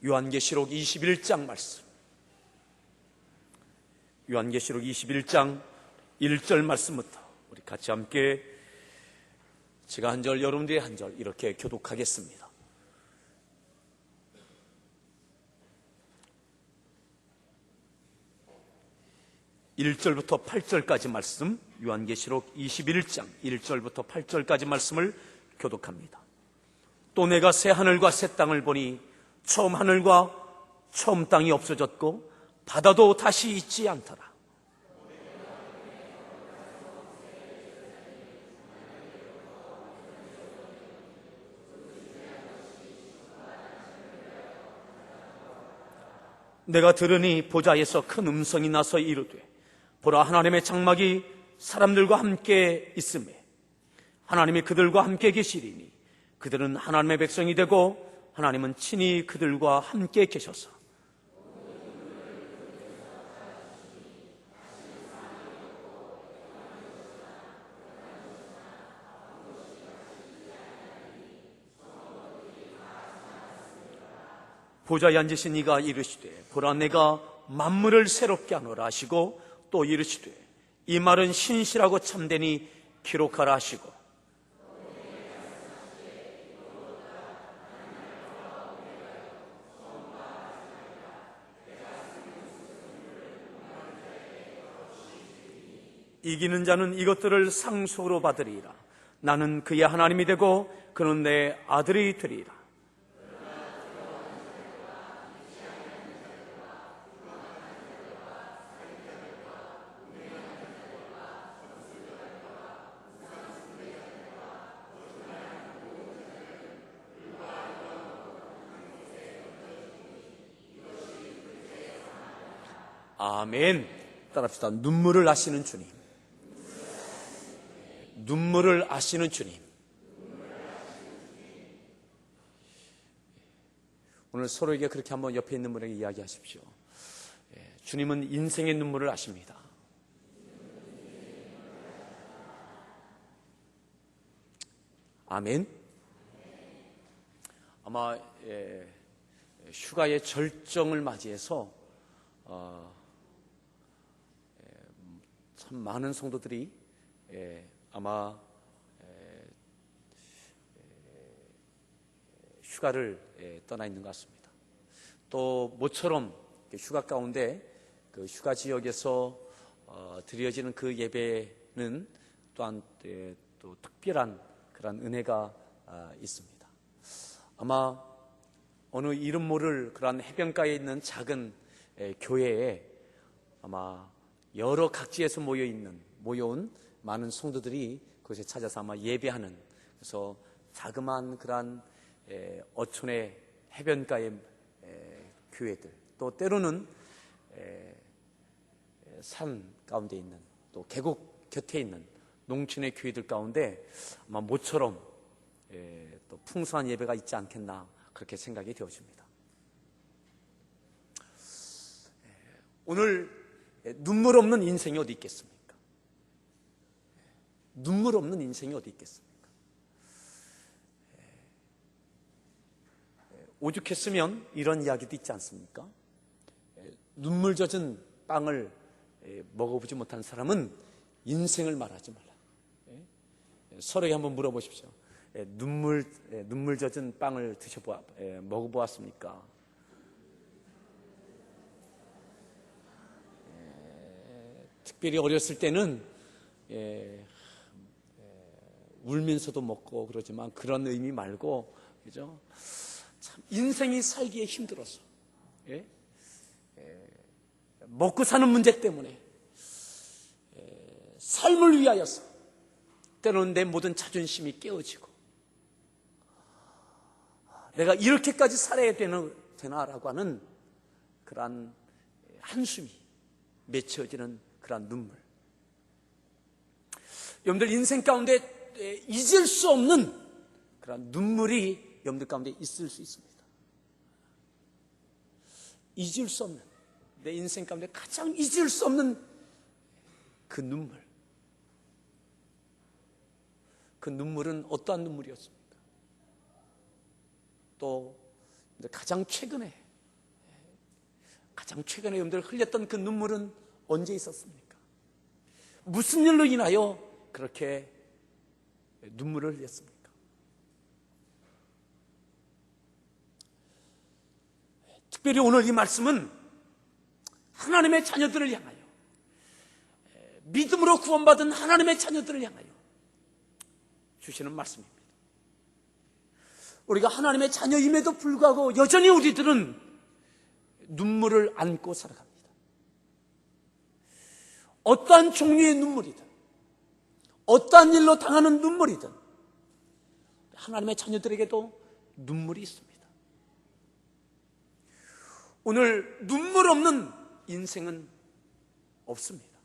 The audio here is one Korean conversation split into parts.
요한계시록 21장 말씀, 요한계시록 21장 1절 말씀부터 우리 같이 함께 제가 한 절, 여러분들이 한 절 이렇게 교독하겠습니다. (1절부터) (8절까지) 말씀, 요한계시록 21장 1절부터 8절까지 말씀을 교독합니다. 또 내가 새 하늘과 새 땅을 보니 처음 하늘과 처음 땅이 없어졌고 바다도 다시 있지 않더라. 내가 들으니 보좌에서 큰 음성이 나서 이르되 보라, 하나님의 장막이 사람들과 함께 있으매 하나님이 그들과 함께 계시리니 그들은 하나님의 백성이 되고 하나님은 친히 그들과 함께 계셔서 보좌에 앉으신 이가 이르시되 보라, 내가 만물을 새롭게 하노라 하시고 또 이르시되 이 말은 신실하고 참되니 기록하라 하시고 이기는 자는 이것들을 상속으로 받으리라. 나는 그의 하나님이 되고 그는 내 아들이 되리라. 아멘. 따라합시다. 눈물을 아시는 주님, 눈물을 아시는 주님. 오늘 서로에게 그렇게 한번 옆에 있는 분에게 이야기하십시오. 주님은 인생의 눈물을 아십니다. 아멘. 아마 휴가의 절정을 맞이해서 참 많은 성도들이 아마 휴가를 떠나 있는 것 같습니다. 또 모처럼 휴가 가운데 그 휴가 지역에서 드려지는 그 예배는 또한 또 특별한 그런 은혜가 있습니다. 아마 어느 이름 모를 그런 해변가에 있는 작은 교회에 아마 여러 각지에서 모여온 많은 성도들이 그곳에 찾아서 아마 예배하는, 그래서 자그마한 그런 어촌의 해변가의 교회들, 또 때로는 산 가운데 있는, 또 계곡 곁에 있는 농촌의 교회들 가운데 아마 모처럼 또 풍성한 예배가 있지 않겠나, 그렇게 생각이 되어집니다. 오늘 눈물 없는 인생이 어디 있겠습니까? 눈물 없는 인생이 어디 있겠습니까? 오죽했으면 이런 이야기도 있지 않습니까? 눈물 젖은 빵을 먹어보지 못한 사람은 인생을 말하지 말라. 서로에게 한번 물어보십시오. 눈물 젖은 빵을 먹어보았습니까? 특별히 어렸을 때는 울면서도 먹고 그러지만 그런 의미 말고, 그죠? 참 인생이 살기에 힘들어서, 먹고 사는 문제 때문에, 삶을 위하여서 때로는 내 모든 자존심이 깨어지고, 내가 이렇게까지 살아야 되나라고 하는 그러한 한숨이 맺혀지는 그러한 눈물. 여러분들 인생 가운데 잊을 수 없는 그러한 눈물이 여러분들 가운데 있을 수 있습니다. 잊을 수 없는, 내 인생 가운데 가장 잊을 수 없는 그 눈물. 그 눈물은 어떠한 눈물이었습니까? 또 가장 최근에 가장 최근에 여러분들 흘렸던 그 눈물은 언제 있었습니까? 무슨 일로 인하여 그렇게 눈물을 흘렸습니까? 특별히 오늘 이 말씀은 하나님의 자녀들을 향하여, 믿음으로 구원받은 하나님의 자녀들을 향하여 주시는 말씀입니다. 우리가 하나님의 자녀임에도 불구하고 여전히 우리들은 눈물을 안고 살아갑니다. 어떠한 종류의 눈물이든, 어떠한 일로 당하는 눈물이든 하나님의 자녀들에게도 눈물이 있습니다. 오늘 눈물 없는 인생은 없습니다.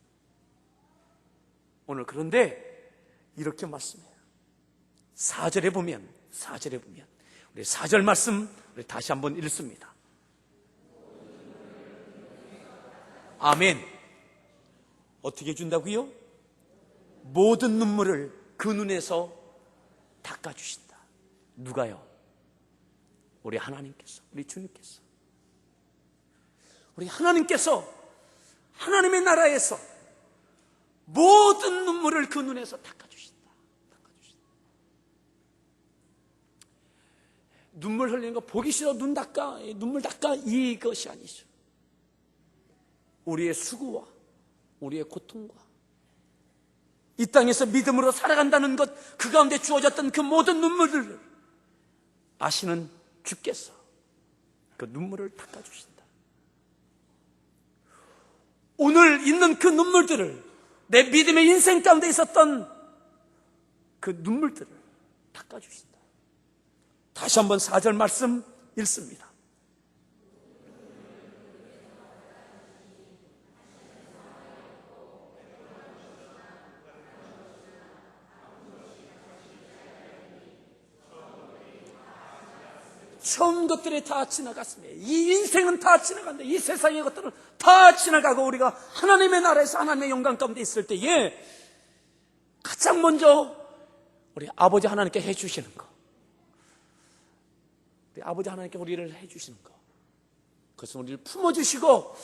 오늘 그런데 이렇게 말씀해요. 4절에 보면 우리 4절 말씀 우리 다시 한번 읽습니다. 아멘. 어떻게 준다고요? 모든 눈물을 그 눈에서 닦아주신다. 누가요? 우리 하나님께서, 우리 주님께서. 우리 하나님께서 하나님의 나라에서 모든 눈물을 그 눈에서 닦아주신다. 눈물 흘리는 거 보기 싫어 눈물 닦아 이것이 아니죠. 우리의 수고와 우리의 고통과 이 땅에서 믿음으로 살아간다는 것, 그 가운데 주어졌던 그 모든 눈물들을 아시는 주께서 그 눈물을 닦아주신다. 오늘 있는 그 눈물들을, 내 믿음의 인생 가운데 있었던 그 눈물들을 닦아주신다. 다시 한번 4절 말씀 읽습니다. 처음 것들이 다 지나갔습니다. 이 인생은 다 지나간다. 이 세상의 것들은 다 지나가고 우리가 하나님의 나라에서 하나님의 영광 가운데 있을 때에 가장 먼저 우리 아버지 하나님께 해주시는 거, 우리 아버지 하나님께 우리를 해주시는 거, 그것은 우리를 품어주시고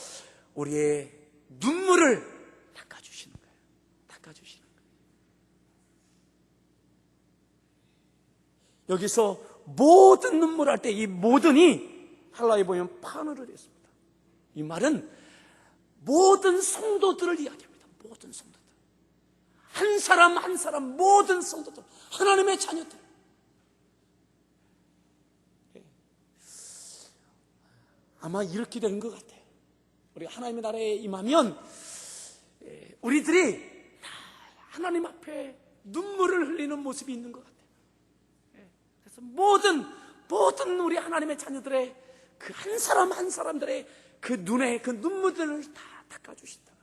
우리의 눈물을 닦아주시는 거예요. 닦아주시는 거예요. 여기서 모든 눈물 할 때 이 모든이 할라에 보면 판어를 했습니다. 이 말은 모든 성도들을 이야기합니다. 모든 성도들, 한 사람 한 사람, 모든 성도들, 하나님의 자녀들. 아마 이렇게 되는 것 같아요. 우리 하나님의 나라에 임하면 우리들이 하나님 앞에 눈물을 흘리는 모습이 있는 것 같아요. 그래서 모든 우리 하나님의 자녀들의 그 한 사람 한 사람들의 그 눈에 그 눈물들을 다 닦아주신다는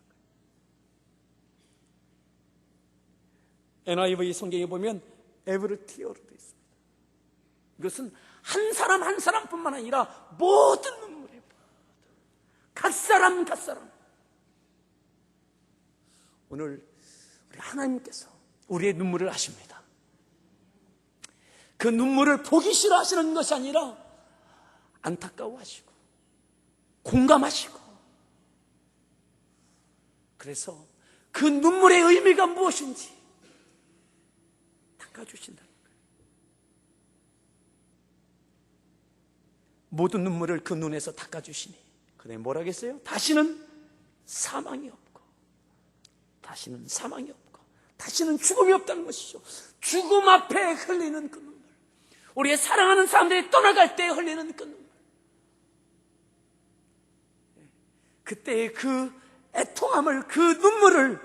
거예요. NIV 성경에 보면 every tear로 되어 있습니다. 이것은 한 사람 한 사람뿐만 아니라 모든 눈물이에요. 각 사람 오늘 우리 하나님께서 우리의 눈물을 아십니다. 그 눈물을 보기 싫어하시는 것이 아니라 안타까워하시고 공감하시고, 그래서 그 눈물의 의미가 무엇인지 닦아주신다는 거예요. 모든 눈물을 그 눈에서 닦아주시니 그래 뭐라겠어요? 다시는 사망이 없고 다시는 죽음이 없다는 것이죠. 죽음 앞에 흘리는 그 눈물, 우리의 사랑하는 사람들이 떠나갈 때 흘리는 그 눈물, 그때의 그 애통함을, 그 눈물을,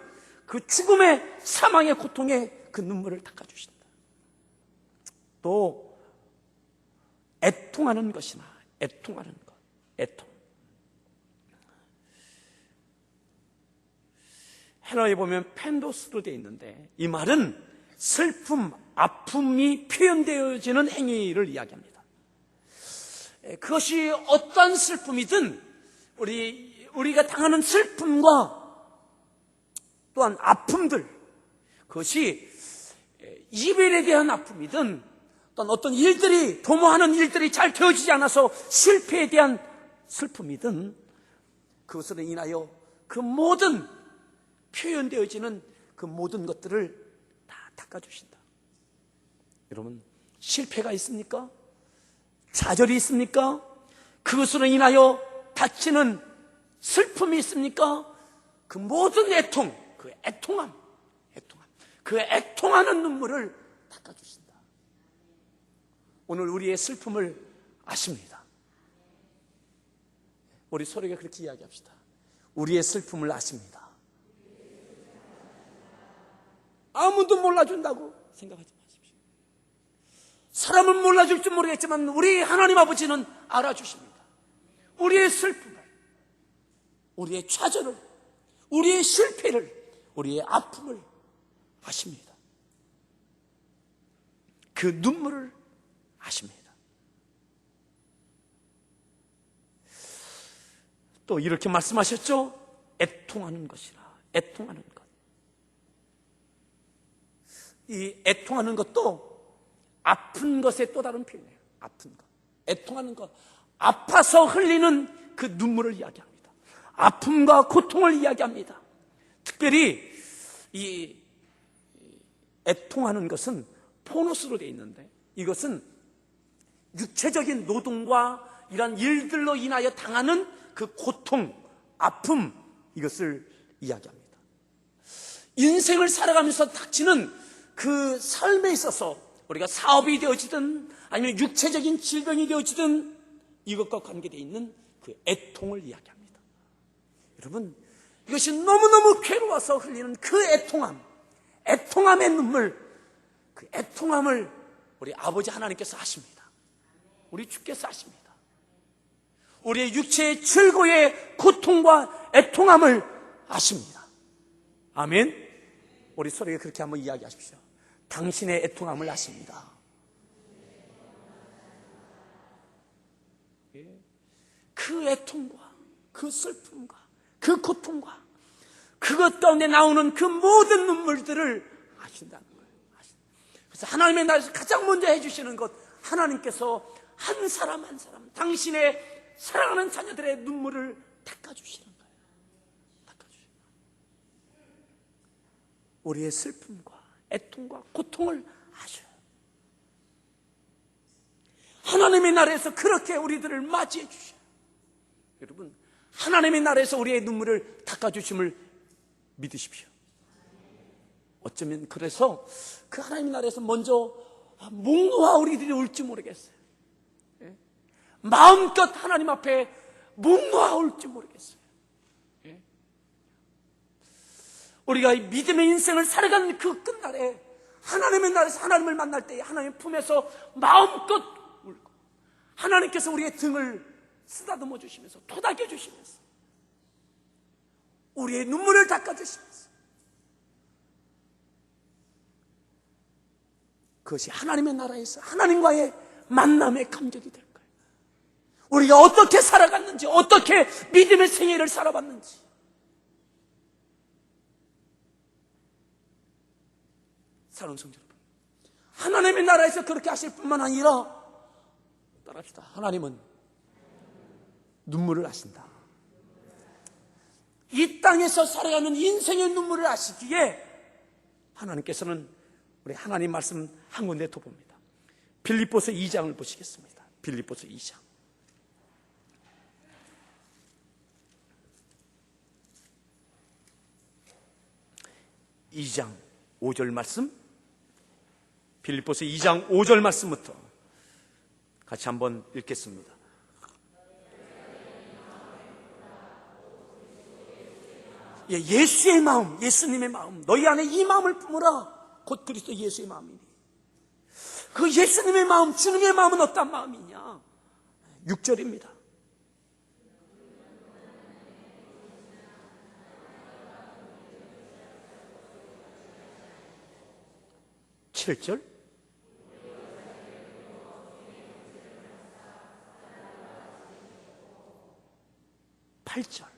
그 죽음의 사망의 고통의 그 눈물을 닦아주신다. 또 애통하는 것이나 애통하는 것, 애통. 헬라어에 보면 펜도스로 되어 있는데 이 말은 슬픔, 아픔이 표현되어지는 행위를 이야기합니다. 그것이 어떤 슬픔이든 우리가 당하는 슬픔과 또한 아픔들, 그것이 이별에 대한 아픔이든 또는 어떤 일들이 도모하는 일들이 잘 되어지지 않아서 실패에 대한 슬픔이든 그것으로 인하여 그 모든 표현되어지는 그 모든 것들을 다 닦아주신다. 여러분, 실패가 있습니까? 좌절이 있습니까? 그것으로 인하여 닥치는 슬픔이 있습니까? 그 모든 애통, 그 애통함, 그 애통하는 눈물을 닦아주신다. 오늘 우리의 슬픔을 아십니다. 우리 서로에게 그렇게 이야기합시다. 우리의 슬픔을 아십니다. 아무도 몰라준다고 생각하지 마십시오. 사람은 몰라줄 줄 모르겠지만 우리 하나님 아버지는 알아주십니다. 우리의 슬픔을, 우리의 좌절을, 우리의 실패를, 우리의 아픔을 아십니다. 그 눈물을 아십니다. 또 이렇게 말씀하셨죠? 애통하는 것이라. 애통하는 것. 이 애통하는 것도 아픈 것의 또 다른 표현이에요. 아픈 것. 애통하는 것. 아파서 흘리는 그 눈물을 이야기합니다. 아픔과 고통을 이야기합니다. 특별히 이 애통하는 것은 포노스로 되어 있는데, 이것은 육체적인 노동과 이런 일들로 인하여 당하는 그 고통, 아픔, 이것을 이야기합니다. 인생을 살아가면서 닥치는 그 삶에 있어서 우리가 사업이 되어지든 아니면 육체적인 질병이 되어지든 이것과 관계되어 있는 그 애통을 이야기합니다. 여러분, 이것이 너무너무 괴로워서 흘리는 그 애통함, 애통함의 눈물, 그 애통함을 우리 아버지 하나님께서 하십니다. 우리 주께서 하십니다. 우리의 육체의 즐거의 고통과 애통함을 아십니다. 아멘. 우리 서로에게 그렇게 한번 이야기하십시오. 당신의 애통함을 아십니다. 그 애통과 그 슬픔과 그 고통과 그것 가운데 나오는 그 모든 눈물들을 아신다는 거예요. 그래서 하나님의 나라에서 가장 먼저 해주시는 것, 하나님께서 한 사람 한 사람 당신의 사랑하는 자녀들의 눈물을 닦아주시는 거예요. 닦아주시는 거예요. 우리의 슬픔과 애통과 고통을 아셔요. 하나님의 나라에서 그렇게 우리들을 맞이해 주셔요. 여러분, 하나님의 나라에서 우리의 눈물을 닦아주심을 믿으십시오. 어쩌면 그래서 그 하나님의 나라에서 먼저 묵노하 우리들이 울지 모르겠어요. 마음껏 하나님 앞에 묵노하 울지 모르겠어요. 우리가 믿음의 인생을 살아가는 그 끝날에 하나님의 나라에서 하나님을 만날 때 하나님 품에서 마음껏 울고, 하나님께서 우리의 등을 쓰다듬어 주시면서 토닥여 주시면서 우리의 눈물을 닦아 주시면서, 그것이 하나님의 나라에서 하나님과의 만남의 감격이 될 거예요. 우리가 어떻게 살아갔는지, 어떻게 믿음의 생애를 살아봤는지, 사랑하는 성도 여러분, 하나님의 나라에서 그렇게 하실 뿐만 아니라, 따라합시다. 하나님은 눈물을 아신다. 이 땅에서 살아가는 인생의 눈물을 아시기에 하나님께서는 우리 하나님 말씀 한 군데 더 봅니다. 빌립보서 2장을 보시겠습니다. 빌립보서 2장. 2장 5절 말씀, 빌립보서 2장 5절 말씀부터 같이 한번 읽겠습니다. 예수의 마음, 예수님의 마음, 너희 안에 이 마음을 품으라. 곧 그리스도 예수의 마음이니. 그 예수님의 마음, 주님의 마음은 어떤 마음이냐? 6절입니다. (7절) 8절.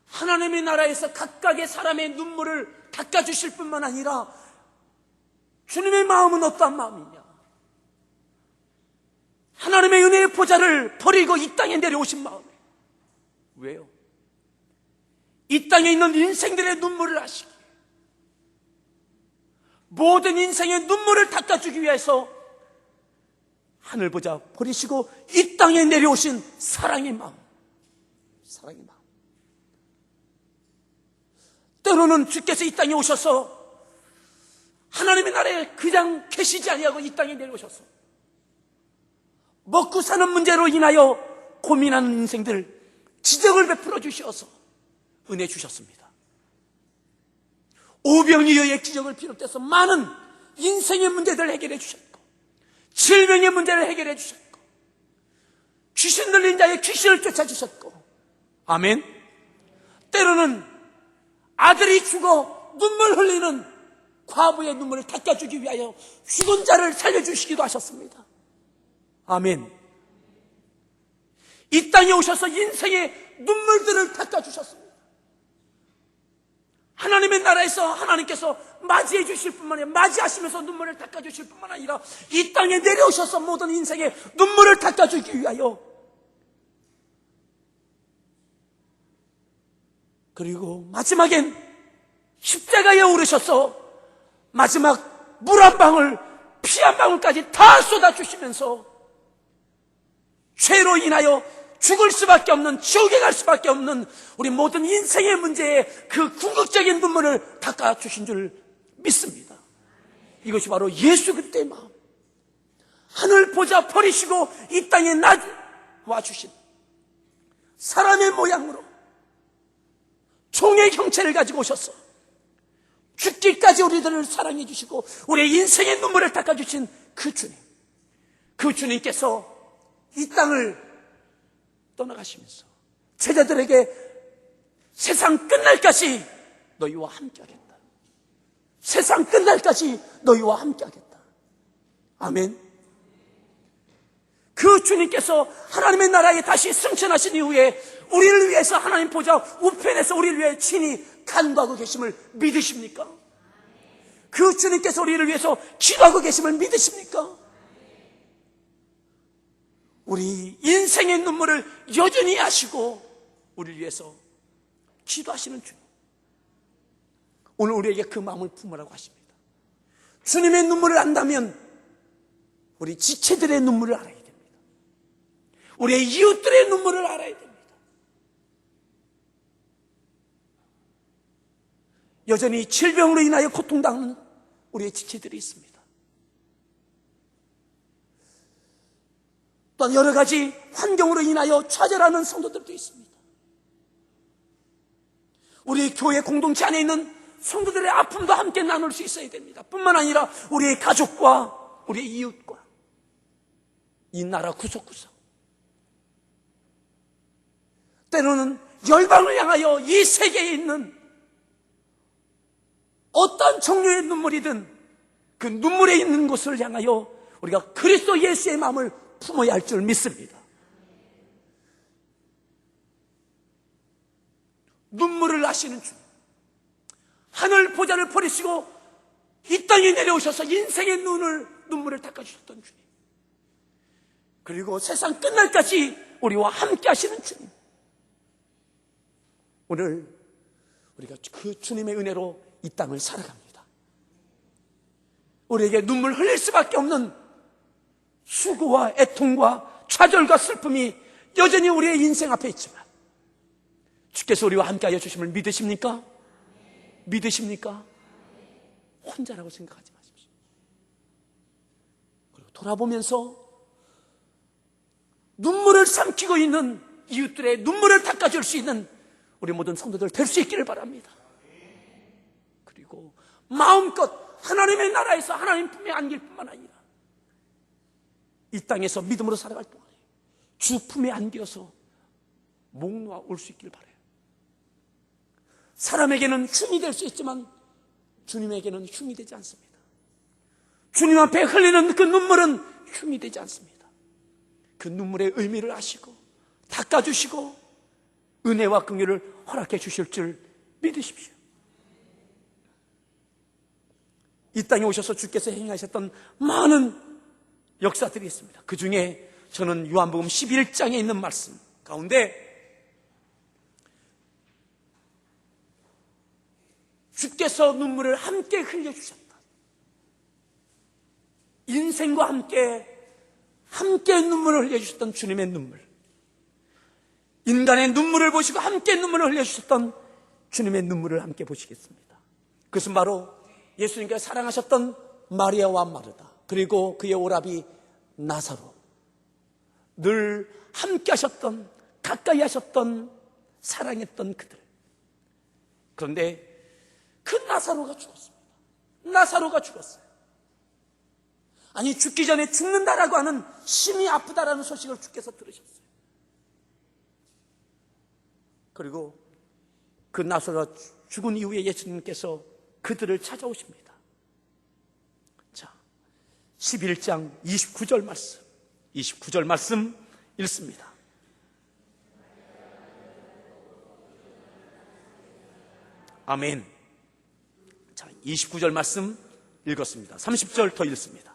하나님의 나라에서 각각의 사람의 눈물을 닦아주실 뿐만 아니라 주님의 마음은 어떠한 마음이냐? 하나님의 은혜의 보좌를 버리고 이 땅에 내려오신 마음이에요. 왜요? 이 땅에 있는 인생들의 눈물을 아시기, 모든 인생의 눈물을 닦아주기 위해서 하늘 보좌 버리시고 이 땅에 내려오신 사랑의 마음, 사랑의 마음. 때로는 주께서 이 땅에 오셔서 하나님의 나라에 그냥 계시지 아니하고 이 땅에 내려오셔서 먹고 사는 문제로 인하여 고민하는 인생들 지적을 베풀어 주셔서 은혜 주셨습니다. 오병이어의 기적을 비롯해서 많은 인생의 문제들을 해결해 주셨고, 질병의 문제를 해결해 주셨고, 귀신 들린 자의 귀신을 쫓아주셨고, 아멘. 때로는 아들이 죽어 눈물 흘리는 과부의 눈물을 닦아주기 위하여 죽은 자를 살려주시기도 하셨습니다. 아멘. 이 땅에 오셔서 인생의 눈물들을 닦아주셨습니다. 하나님의 나라에서 하나님께서 맞이해 주실 뿐만 아니라 맞이하시면서 눈물을 닦아주실 뿐만 아니라 이 땅에 내려오셔서 모든 인생의 눈물을 닦아주기 위하여, 그리고 마지막엔 십자가에 오르셔서 마지막 물 한 방울, 피 한 방울까지 다 쏟아주시면서 죄로 인하여 죽을 수밖에 없는, 지옥에 갈 수밖에 없는 우리 모든 인생의 문제에 그 궁극적인 눈물을 닦아주신 줄 믿습니다. 이것이 바로 예수 그리스도의 마음, 하늘 보좌 버리시고 이 땅에 와주신 사람의 모양으로 종의 형체를 가지고 오셔서 죽기까지 우리들을 사랑해 주시고 우리의 인생의 눈물을 닦아주신 그 주님, 그 주님께서 이 땅을 떠나가시면서 제자들에게 세상 끝날까지 너희와 함께하겠다, 세상 끝날까지 너희와 함께하겠다. 아멘. 그 주님께서 하나님의 나라에 다시 승천하신 이후에 우리를 위해서 하나님 보좌 우편에서 우리를 위해 친히 간구하고 계심을 믿으십니까? 그 주님께서 우리를 위해서 기도하고 계심을 믿으십니까? 우리 인생의 눈물을 여전히 아시고 우리를 위해서 기도하시는 주님, 오늘 우리에게 그 마음을 품으라고 하십니다. 주님의 눈물을 안다면 우리 지체들의 눈물을 알아야 됩니다. 우리의 이웃들의 눈물을 알아야 됩니다. 여전히 질병으로 인하여 고통당하는 우리의 지체들이 있습니다. 또한 여러 가지 환경으로 인하여 좌절하는 성도들도 있습니다. 우리 교회 공동체 안에 있는 성도들의 아픔도 함께 나눌 수 있어야 됩니다. 뿐만 아니라 우리의 가족과 우리의 이웃과 이 나라 구석구석, 때로는 열방을 향하여 이 세계에 있는 어떤 종류의 눈물이든 그 눈물에 있는 곳을 향하여 우리가 그리스도 예수의 마음을 품어야 할 줄 믿습니다. 눈물을 나시는 주, 하늘 보좌를 버리시고 이 땅에 내려오셔서 인생의 눈물을 닦아주셨던 주님, 그리고 세상 끝날까지 우리와 함께 하시는 주님, 오늘 우리가 그 주님의 은혜로 이 땅을 살아갑니다. 우리에게 눈물 흘릴 수밖에 없는 수고와 애통과 좌절과 슬픔이 여전히 우리의 인생 앞에 있지만 주께서 우리와 함께하여 주심을 믿으십니까? 믿으십니까? 혼자라고 생각하지 마십시오. 그리고 돌아보면서 눈물을 삼키고 있는 이웃들의 눈물을 닦아줄 수 있는 우리 모든 성도들 될 수 있기를 바랍니다. 그리고 마음껏 하나님의 나라에서 하나님 품에 안길 뿐만 아니라 이 땅에서 믿음으로 살아갈 동안에 주 품에 안겨서 목 놓아 올 수 있길 바라요. 사람에게는 흉이 될 수 있지만 주님에게는 흉이 되지 않습니다. 주님 앞에 흘리는 그 눈물은 흉이 되지 않습니다. 그 눈물의 의미를 아시고 닦아주시고 은혜와 긍휼을 허락해 주실 줄 믿으십시오. 이 땅에 오셔서 주께서 행하셨던 많은 역사들이 있습니다. 그 중에 저는 요한복음 11장에 있는 말씀 가운데 주께서 눈물을 함께 흘려주셨다. 인생과 함께 눈물을 흘려주셨던 주님의 눈물, 인간의 눈물을 보시고 함께 눈물을 흘려주셨던 주님의 눈물을 함께 보시겠습니다. 그것은 바로 예수님께서 사랑하셨던 마리아와 마르다, 그리고 그의 오라비 나사로, 늘 함께 하셨던, 가까이 하셨던, 사랑했던 그들. 그런데 그 나사로가 죽었습니다. 나사로가 죽었어요. 아니, 죽기 전에 죽는다라고 하는, 심히 아프다라는 소식을 주께서 들으셨어요. 그리고 그 나사로가 죽은 이후에 예수님께서 그들을 찾아오십니다. 자, 11장 29절 말씀, 29절 말씀 읽습니다. 아멘. 자, 29절 말씀 읽었습니다. 30절 더 읽습니다.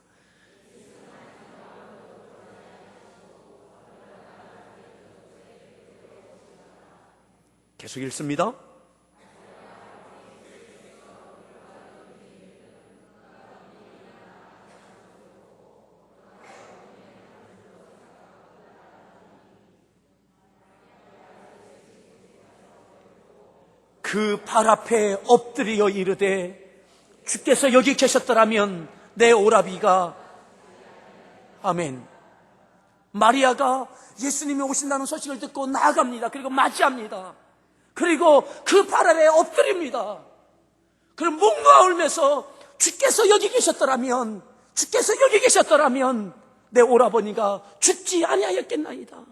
계속 읽습니다. 그 발 앞에 엎드려 이르되 주께서 여기 계셨더라면 내 오라비가, 아멘. 마리아가 예수님이 오신다는 소식을 듣고 나아갑니다. 그리고 맞이합니다. 그리고 그 발 아래 엎드립니다. 그럼 목놓아 울면서 주께서 여기 계셨더라면, 주께서 여기 계셨더라면 내 오라버니가 죽지 아니하였겠나이다.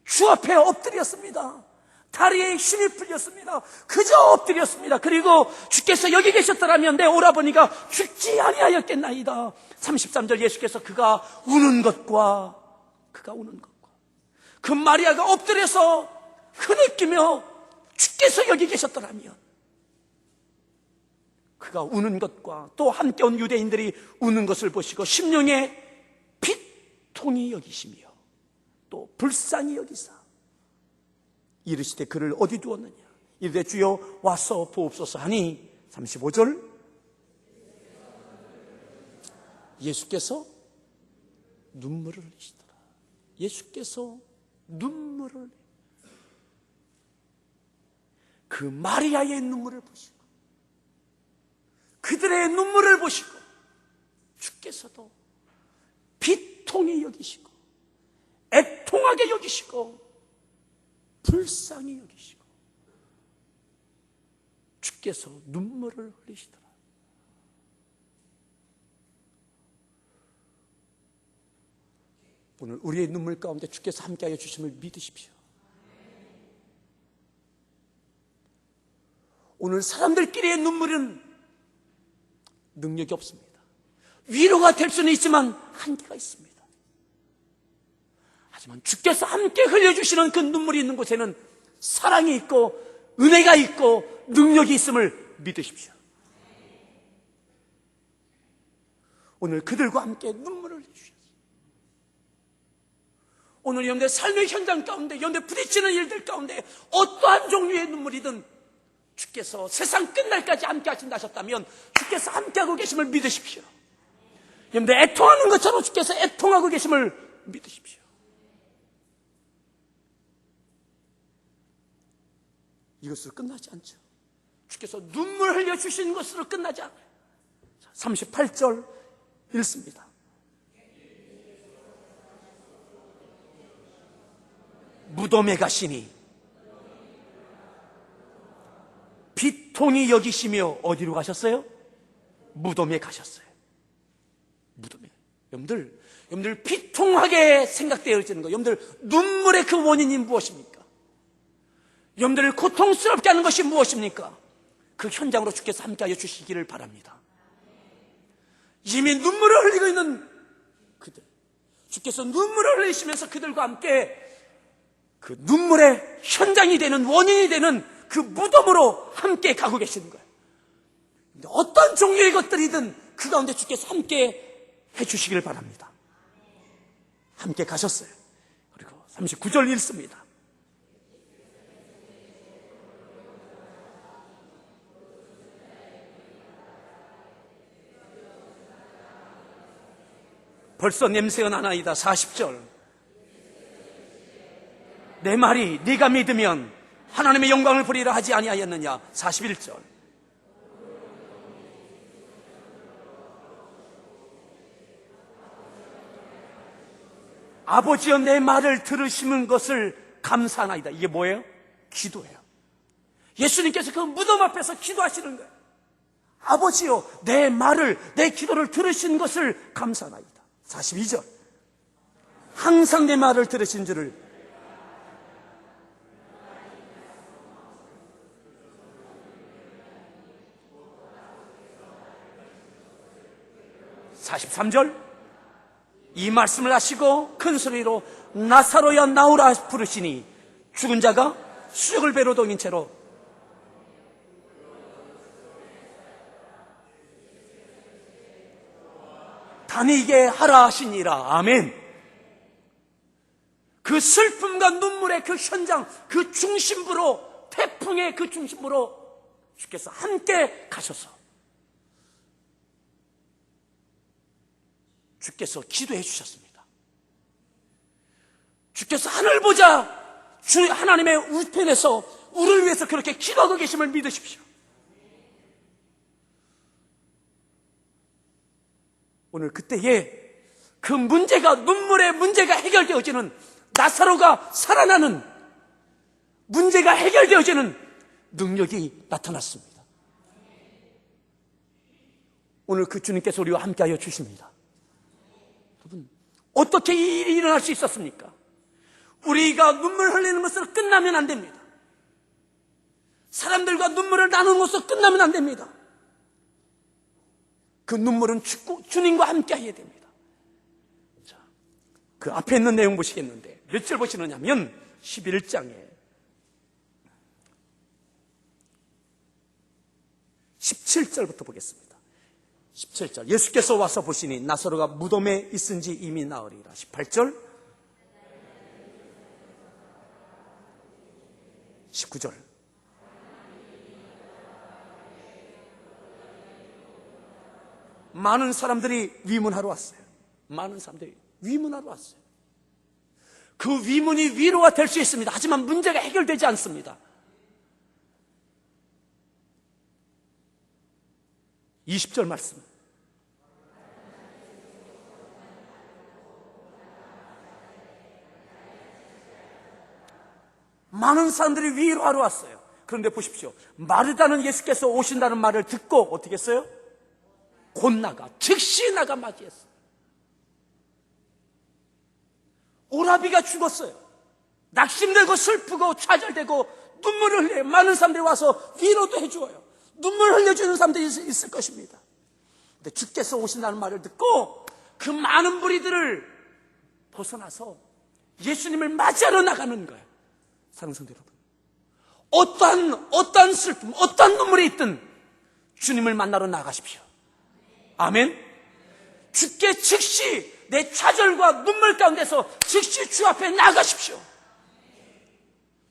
주 앞에 엎드렸습니다. 다리에 힘이 풀렸습니다. 그저 엎드렸습니다. 그리고 주께서 여기 계셨더라면 내 오라버니가 죽지 아니하였겠나이다. 33절 예수께서 그가 우는 것과 그 마리아가 엎드려서 흐느끼며 주께서 여기 계셨더라면, 그가 우는 것과 또 함께 온 유대인들이 우는 것을 보시고 심령에 비통히 여기시며 또 불쌍히 여기사 이르시되 그를 어디 두었느냐. 이르되 주여 와서 보옵소서 하니 35절 예수께서 눈물을 흘리시더라. 예수께서 눈물을, 그 마리아의 눈물을 보시고 그들의 눈물을 보시고 주께서도 비통히 여기시고 애통하게 여기시고 불쌍히 여기시고 주께서 눈물을 흘리시더라. 오늘 우리의 눈물 가운데 주께서 함께하여 주심을 믿으십시오. 오늘 사람들끼리의 눈물은 능력이 없습니다. 위로가 될 수는 있지만 한계가 있습니다. 하지만 주께서 함께 흘려주시는 그 눈물이 있는 곳에는 사랑이 있고 은혜가 있고 능력이 있음을 믿으십시오. 오늘 그들과 함께 눈물을 흘려주셨습니다. 오늘 여러분들 삶의 현장 가운데, 여러분들 부딪히는 일들 가운데 어떠한 종류의 눈물이든 주께서 세상 끝날까지 함께 하신다 하셨다면 주께서 함께하고 계심을 믿으십시오. 여러분들 애통하는 것처럼 주께서 애통하고 계심을 믿으십시오. 이것으로 끝나지 않죠. 주께서 눈물 흘려주신 것으로 끝나지 않아요. 38절 읽습니다. 무덤에 가시니 비통히 여기시며 어디로 가셨어요? 무덤에 가셨어요. 무덤에. 여러분들 비통하게 생각되어지는 거, 여러분들 눈물의 그 원인이 무엇입니까? 여러분들을 고통스럽게 하는 것이 무엇입니까? 그 현장으로 주께서 함께하여 주시기를 바랍니다. 이미 눈물을 흘리고 있는 그들, 주께서 눈물을 흘리시면서 그들과 함께 그 눈물의 현장이 되는, 원인이 되는 그 무덤으로 함께 가고 계시는 거예요. 어떤 종류의 것들이든 그 가운데 주께서 함께 해주시기를 바랍니다. 함께 가셨어요. 그리고 39절 읽습니다. 벌써 냄새가 나나이다. 40절. 내 말이 네가 믿으면 하나님의 영광을 보리라 하지 아니하였느냐. 41절. 아버지여 내 말을 들으시는 것을 감사하나이다. 이게 뭐예요? 기도예요. 예수님께서 그 무덤 앞에서 기도하시는 거예요. 아버지여 내 말을, 내 기도를 들으신 것을 감사하나이다. 42절. 항상 내 말을 들으신 줄을. 43절. 이 말씀을 하시고 큰 소리로 나사로야 나오라 부르시니 죽은 자가 수족을 배로 동인 채로 다니게 하라 하시니라. 아멘. 그 슬픔과 눈물의 그 현장, 그 중심부로, 태풍의 그 중심부로 주께서 함께 가셔서 주께서 기도해 주셨습니다. 주께서 하늘 보자 주 하나님의 우편에서 우리를 위해서 그렇게 기도하고 계심을 믿으십시오. 오늘 그때에 그 문제가, 눈물의 문제가 해결되어지는, 나사로가 살아나는 문제가 해결되어지는 능력이 나타났습니다. 오늘 그 주님께서 우리와 함께하여 주십니다. 여러분, 어떻게 이 일이 일어날 수 있었습니까? 우리가 눈물 흘리는 것으로 끝나면 안 됩니다. 사람들과 눈물을 나누는 것으로 끝나면 안 됩니다. 그 눈물은 주님과 함께 해야 됩니다. 자, 그 앞에 있는 내용 보시겠는데 몇 절 보시느냐면 11장에 17절부터 보겠습니다. 17절. 예수께서 와서 보시니 나사로가 무덤에 있은지 이미 나으리라. 18절. 19절. 많은 사람들이 위문하러 왔어요. 많은 사람들이 위문하러 왔어요. 그 위문이 위로가 될 수 있습니다. 하지만 문제가 해결되지 않습니다. 20절 말씀. 많은 사람들이 위로하러 왔어요. 그런데 보십시오. 마르다는 예수께서 오신다는 말을 듣고 어떻게 했어요? 곧 나가, 즉시 나가 맞이했어요. 오라비가 죽었어요. 낙심되고 슬프고 좌절되고 눈물을 흘려요. 많은 사람들이 와서 위로도 해주어요. 눈물 흘려주는 사람들이 있을 것입니다. 근데 주께서 오신다는 말을 듣고 그 많은 무리들을 벗어나서 예수님을 맞이하러 나가는 거예요. 사랑하는 성도 여러분, 어떠한 슬픔, 어떠한 눈물이 있든 주님을 만나러 나가십시오. 아멘. 주께 즉시 내 좌절과 눈물 가운데서 즉시 주 앞에 나가십시오.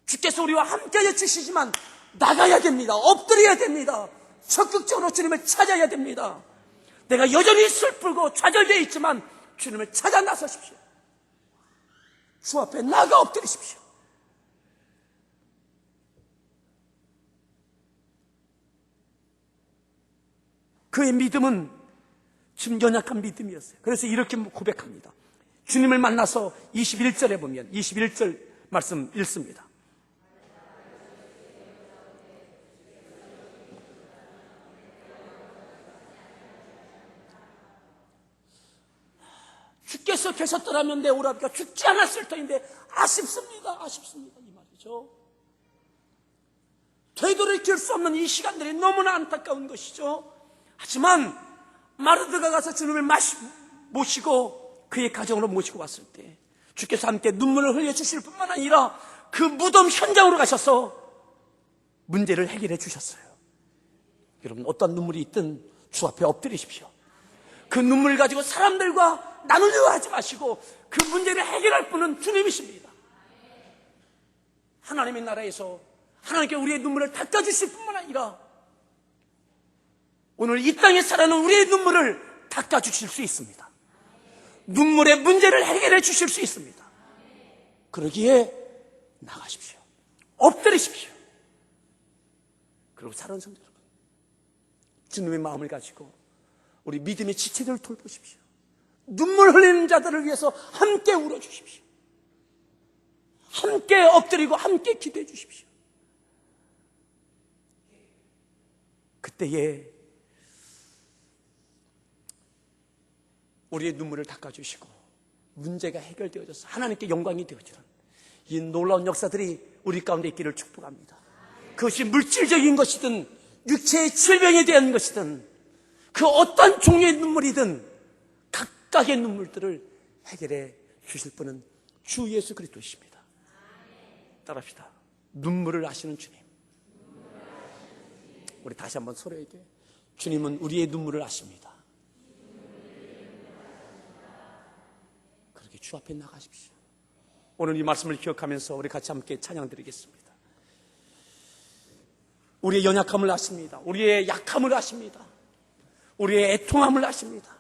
주께서 우리와 함께해 주시지만 나가야 됩니다. 엎드려야 됩니다. 적극적으로 주님을 찾아야 됩니다. 내가 여전히 슬프고 좌절되어 있지만 주님을 찾아 나서십시오. 주 앞에 나가 엎드리십시오. 그의 믿음은 좀 연약한 믿음이었어요. 그래서 이렇게 고백합니다. 주님을 만나서 21절에 보면 21절 말씀 읽습니다. 주께서 계셨더라면 내 오라비가 죽지 않았을 터인데 아쉽습니다. 이 말이죠. 되돌이킬 수 없는 이 시간들이 너무나 안타까운 것이죠. 하지만 마르드가 가서 주님을 모시고 그의 가정으로 모시고 왔을 때 주께서 함께 눈물을 흘려주실 뿐만 아니라 그 무덤 현장으로 가셔서 문제를 해결해 주셨어요. 여러분, 어떤 눈물이 있든 주 앞에 엎드리십시오. 그 눈물 가지고 사람들과 나누려 하지 마시고 그 문제를 해결할 분은 주님이십니다. 하나님의 나라에서 하나님께 우리의 눈물을 닦아주실 뿐만 아니라 오늘 이 땅에 살아는 우리의 눈물을 닦아주실 수 있습니다. 눈물의 문제를 해결해 주실 수 있습니다. 그러기에 나가십시오. 엎드리십시오. 그리고 사랑하는 성도 여러분, 주님의 마음을 가지고 우리 믿음의 지체들을 돌보십시오. 눈물 흘리는 자들을 위해서 함께 울어주십시오. 함께 엎드리고 함께 기도해 주십시오. 그때에 우리의 눈물을 닦아주시고 문제가 해결되어져서 하나님께 영광이 되어지는 이 놀라운 역사들이 우리 가운데 있기를 축복합니다. 그것이 물질적인 것이든 육체의 질병에 대한 것이든 그 어떤 종류의 눈물이든 각각의 눈물들을 해결해 주실 분은 주 예수 그리스도이십니다. 따라합시다. 눈물을 아시는 주님. 우리 다시 한번 서로에게 주님은 우리의 눈물을 아십니다. 그렇게 주 앞에 나가십시오. 오늘 이 말씀을 기억하면서 우리 같이 함께 찬양 드리겠습니다. 우리의 연약함을 아십니다. 우리의 약함을 아십니다. 우리의 애통함을 아십니다.